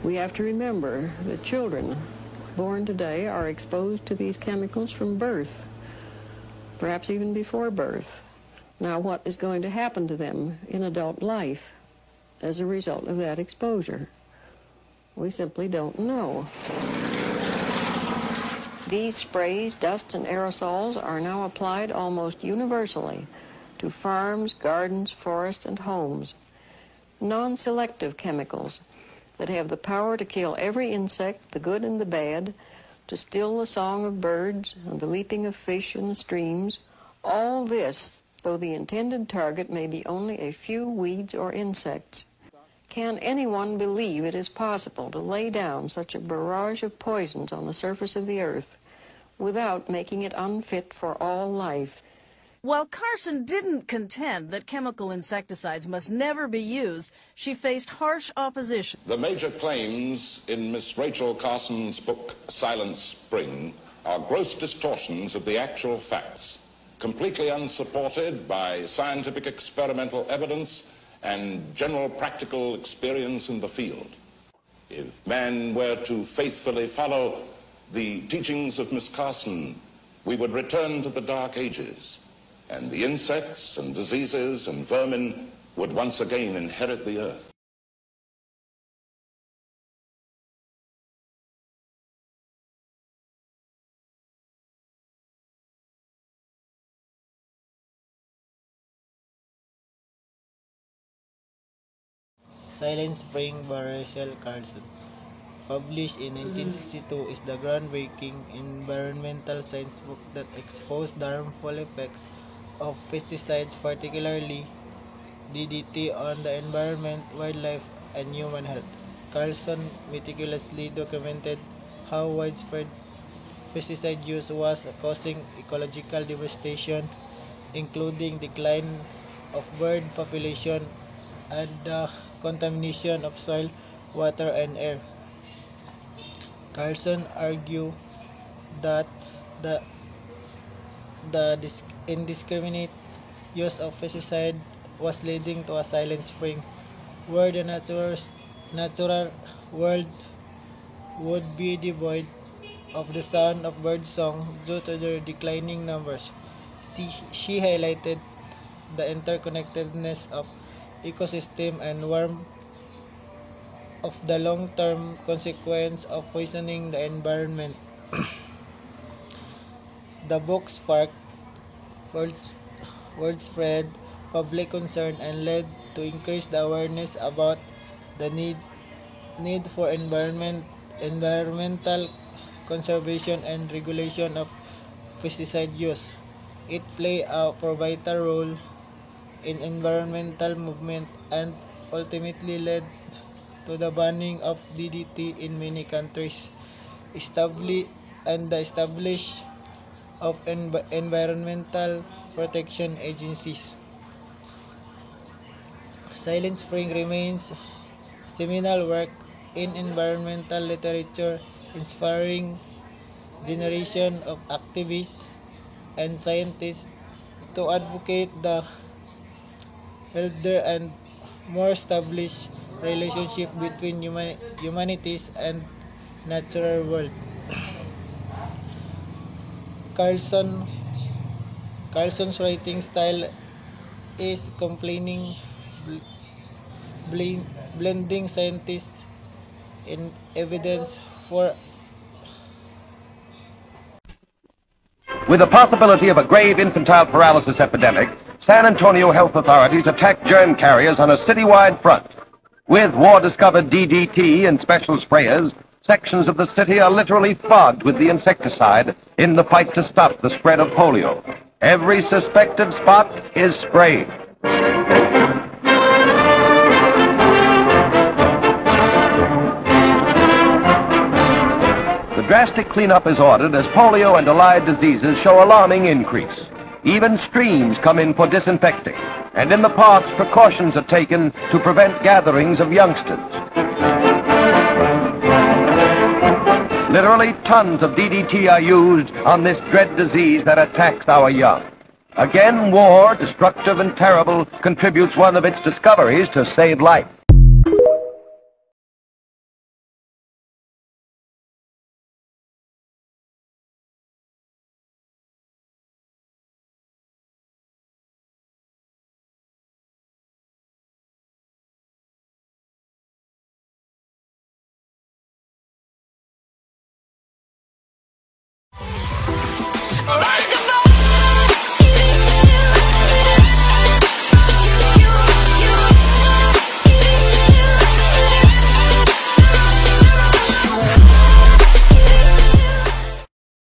We have to remember that children born today are exposed to these chemicals from birth, perhaps even before birth. Now, what is going to happen to them in adult life as a result of that exposure? We simply don't know. These sprays, dusts, and aerosols are now applied almost universally to farms, gardens, forests, and homes. Non-selective chemicals that have the power to kill every insect, the good and the bad, to still the song of birds and the leaping of fish in the streams, all this, though the intended target may be only a few weeds or insects. Can anyone believe it is possible to lay down such a barrage of poisons on the surface of the earth without making it unfit for all life? While Carson didn't contend that chemical insecticides must never be used, she faced harsh opposition. The major claims in Miss Rachel Carson's book, Silent Spring, are gross distortions of the actual facts, completely unsupported by scientific experimental evidence and general practical experience in the field. If man were to faithfully follow the teachings of Miss Carson, we would return to the Dark Ages, and the insects and diseases and vermin would once again inherit the earth. Silent Spring by Rachel Carson, published in 1962, is the groundbreaking environmental science book that exposed the harmful effects of pesticides, particularly DDT, on the environment, wildlife, and human health. Carson meticulously documented how widespread pesticide use was causing ecological devastation, including decline of bird population and the contamination of soil, water, and air. Carson argued that the indiscriminate use of pesticide was leading to a silent spring, where the natural world would be devoid of the sound of birdsong due to their declining numbers. She highlighted the interconnectedness of ecosystem and warned of the long-term consequence of poisoning the environment. The book sparked widespread public concern and led to increased awareness about the need for environmental conservation and regulation of pesticide use. It played a vital role in environmental movement and ultimately led to the banning of DDT in many countries, and the establishment of environmental protection agencies. Silent Spring remains seminal work in environmental literature, inspiring generation of activists and scientists to advocate the healthier and more established relationship between humanities and natural world. Carlson's writing style is complaining, blending scientists in evidence for. With the possibility of a grave infantile paralysis epidemic, San Antonio health authorities attacked germ carriers on a citywide front. With war-discovered DDT and special sprayers, sections of the city are literally fogged with the insecticide in the fight to stop the spread of polio. Every suspected spot is sprayed. The drastic cleanup is ordered as polio and allied diseases show alarming increase. Even streams come in for disinfecting, and in the parks precautions are taken to prevent gatherings of youngsters. Literally tons of DDT are used on this dread disease that attacks our young. Again, war, destructive and terrible, contributes one of its discoveries to save life.